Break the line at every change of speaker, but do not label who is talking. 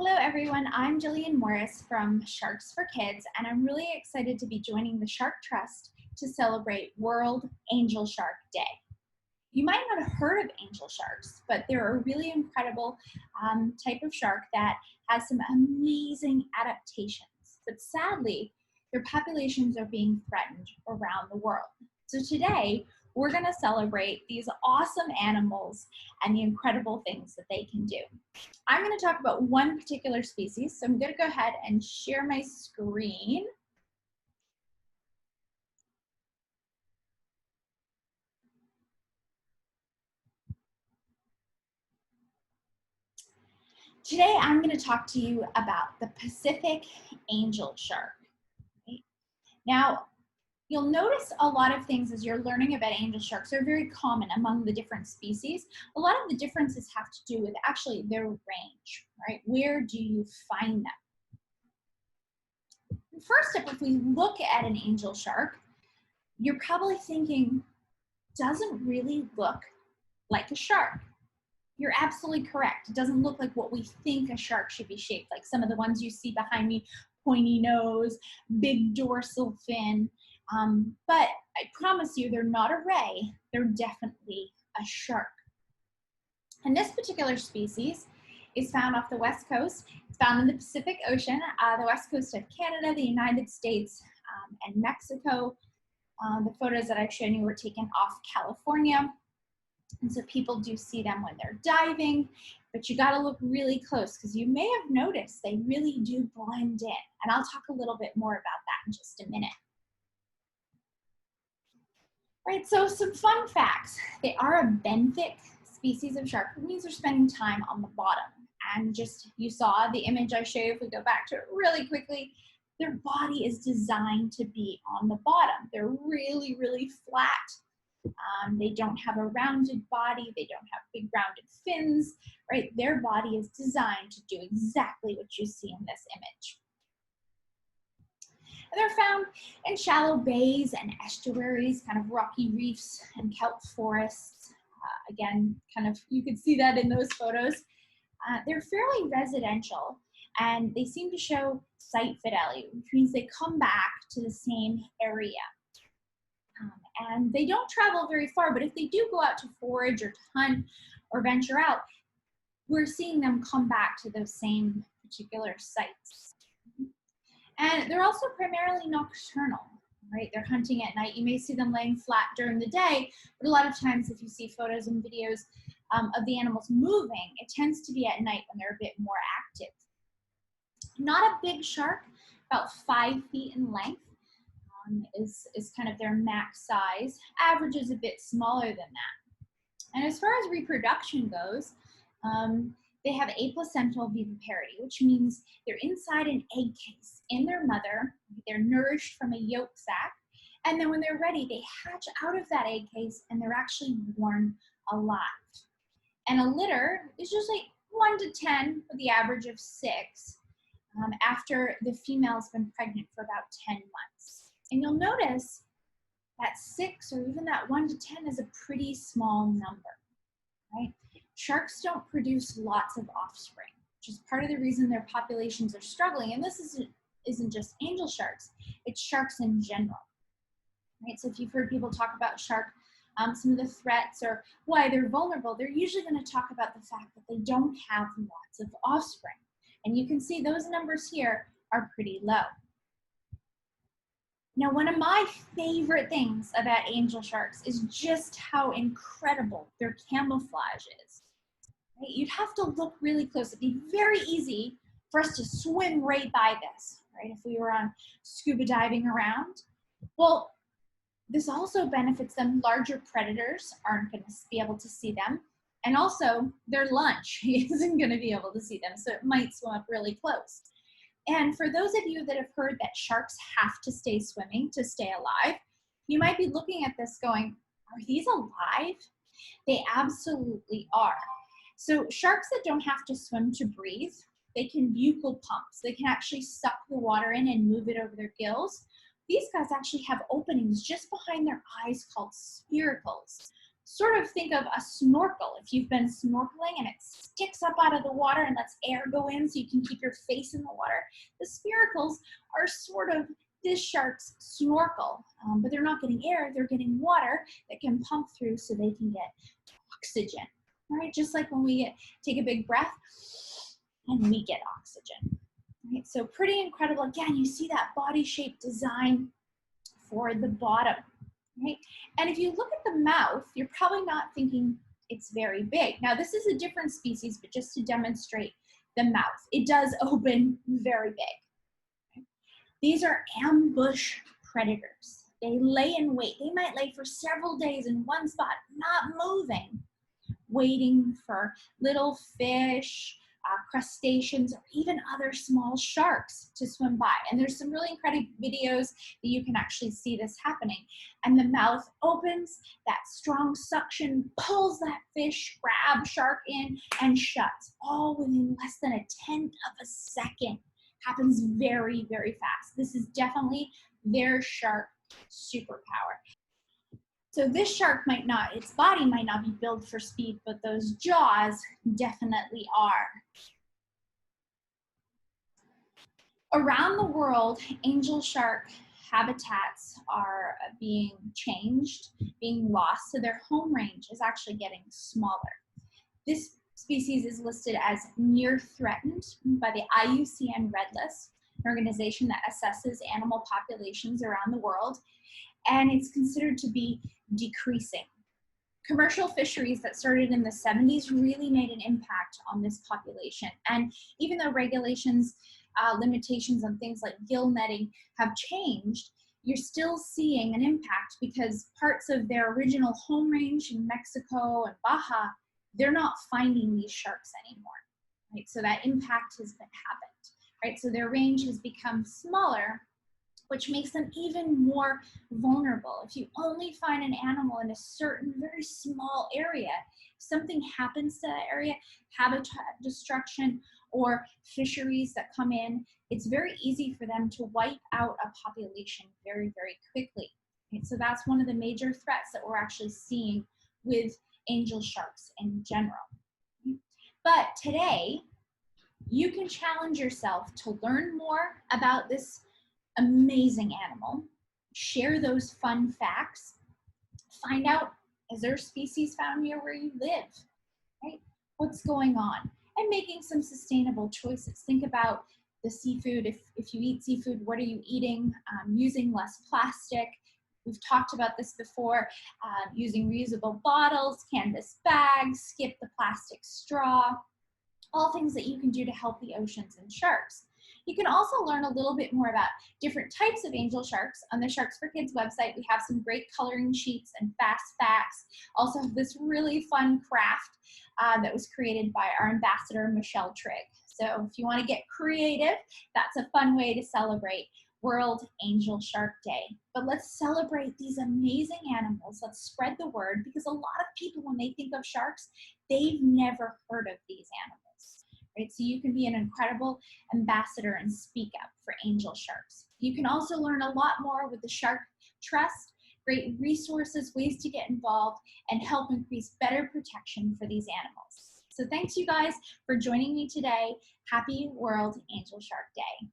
Hello everyone, I'm Jillian Morris from Sharks for Kids, and I'm really excited to be joining the Shark Trust to celebrate World Angelshark Day. You might not have heard of angel sharks, but they're a really incredible type of shark that has some amazing adaptations. But sadly, their populations are being threatened around the world. So today, we're going to celebrate these awesome animals and the incredible things that they can do. I'm going to talk about one particular species, so I'm going to go ahead and share my screen. Today, I'm going to talk to you about the Pacific angel shark. Right? Now, you'll notice a lot of things as you're learning about angel sharks are very common among the different species. A lot of the differences have to do with actually their range, right? Where do you find them? First up, if we look at an angel shark, you're probably thinking, doesn't really look like a shark. You're absolutely correct. It doesn't look like what we think a shark should be shaped like. Some of the ones you see behind me, pointy nose, big dorsal fin. But I promise you, they're not a ray. They're definitely a shark. And this particular species is found off the west coast. It's found in the Pacific Ocean, the west coast of Canada, the United States, and Mexico. The photos that I've shown you were taken off California. And so people do see them when they're diving, but you got to look really close because you may have noticed they really do blend in. And I'll talk a little bit more about that in just a minute. Right, so some fun facts. They are a benthic species of shark, which means they're spending time on the bottom. And just, you saw the image I showed, if we go back to it really quickly, their body is designed to be on the bottom. They're really, really flat. They don't have a rounded body. They don't have big rounded fins, right? Their body is designed to do exactly what you see in this image. And they're found in shallow bays and estuaries, kind of rocky reefs and kelp forests. Again, kind of, you could see that in those photos. They're fairly residential, and they seem to show site fidelity, which means they come back to the same area. And they don't travel very far, but if they do go out to forage or to hunt or venture out, we're seeing them come back to those same particular sites. And they're also primarily nocturnal, right? They're hunting at night. You may see them laying flat during the day, but a lot of times if you see photos and videos of the animals moving, it tends to be at night when they're a bit more active. Not a big shark, about 5 feet in length. Is kind of their max size. Average is a bit smaller than that. And as far as reproduction goes, they have aplacental viviparity, which means they're inside an egg case in their mother. They're nourished from a yolk sac, and then when they're ready, they hatch out of that egg case and they're actually born alive. And a litter is usually 1 to 10 with the average of 6 after the female's been pregnant for about 10 months. And you'll notice that 6 or even that 1 to 10 is a pretty small number, right? Sharks don't produce lots of offspring, which is part of the reason their populations are struggling. And this isn't just angel sharks, it's sharks in general, right? So if you've heard people talk about shark, some of the threats or why they're vulnerable, they're usually going to talk about the fact that they don't have lots of offspring. And you can see those numbers here are pretty low. Now, one of my favorite things about angel sharks is just how incredible their camouflage is. Right? You'd have to look really close. It'd be very easy for us to swim right by this, right? If we were on scuba diving around. Well, this also benefits them. Larger predators aren't going to be able to see them. And also, their lunch isn't going to be able to see them, so it might swim up really close. And for those of you that have heard that sharks have to stay swimming to stay alive, you might be looking at this going, are these alive? They absolutely are. So sharks that don't have to swim to breathe, they can buccal pumps. They can actually suck the water in and move it over their gills. These guys actually have openings just behind their eyes called spiracles. sort of think of a snorkel. If you've been snorkeling and it sticks up out of the water and lets air go in so you can keep your face in the water, the spiracles are sort of this shark's snorkel, but they're not getting air, they're getting water that can pump through so they can get oxygen, right? Just like when we take a big breath and we get oxygen, right? So pretty incredible. Again, you see that body shape design for the bottom, right? And if you look at the mouth, you're probably not thinking it's very big. Now, this is a different species, but just to demonstrate the mouth, it does open very big. These are ambush predators. They lay in wait. They might lay for several days in one spot, not moving, waiting for little fish, crustaceans, or even other small sharks to swim by. And there's some really incredible videos that you can actually see this happening. And the mouth opens, that strong suction pulls that fish, grab shark in, and shuts, all within less than a tenth of a second. Happens very, very fast. This is definitely their shark superpower. So this shark might not, its body might not be built for speed, but those jaws definitely are. Around the world, angel shark habitats are being changed, being lost, so their home range is actually getting smaller. This species is listed as near threatened by the IUCN Red List, an organization that assesses animal populations around the world, and it's considered to be decreasing. Commercial fisheries that started in the 70s really made an impact on this population. And even though regulations, limitations on things like gill netting have changed, you're still seeing an impact because parts of their original home range in Mexico and Baja, they're not finding these sharks anymore, right? So that impact has been happened, right? So their range has become smaller, which makes them even more vulnerable. If you only find an animal in a certain very small area, if something happens to that area, habitat destruction or fisheries that come in, it's very easy for them to wipe out a population very, very quickly. Okay, so that's one of the major threats that we're actually seeing with angel sharks in general. But today, you can challenge yourself to learn more about this amazing animal, share those fun facts, find out, is there a species found near where you live, right? What's going on? And making some sustainable choices. Think about the seafood. If you eat seafood, what are you eating? Using less plastic. We've talked about this before, using reusable bottles, canvas bags, skip the plastic straw, all things that you can do to help the oceans and sharks. You can also learn a little bit more about different types of angel sharks. On the Sharks for Kids website, we have some great coloring sheets and fast facts. Also this really fun craft that was created by our ambassador, Michelle Trigg. So if you want to get creative, that's a fun way to celebrate World Angel Shark Day. But let's celebrate these amazing animals. Let's spread the word, because a lot of people, when they think of sharks, they've never heard of these animals. Right? So you can be an incredible ambassador and speak up for angel sharks. You can also learn a lot more with the Shark Trust, great resources, ways to get involved, and help increase better protection for these animals. So thanks you guys for joining me today. Happy World Angel Shark Day.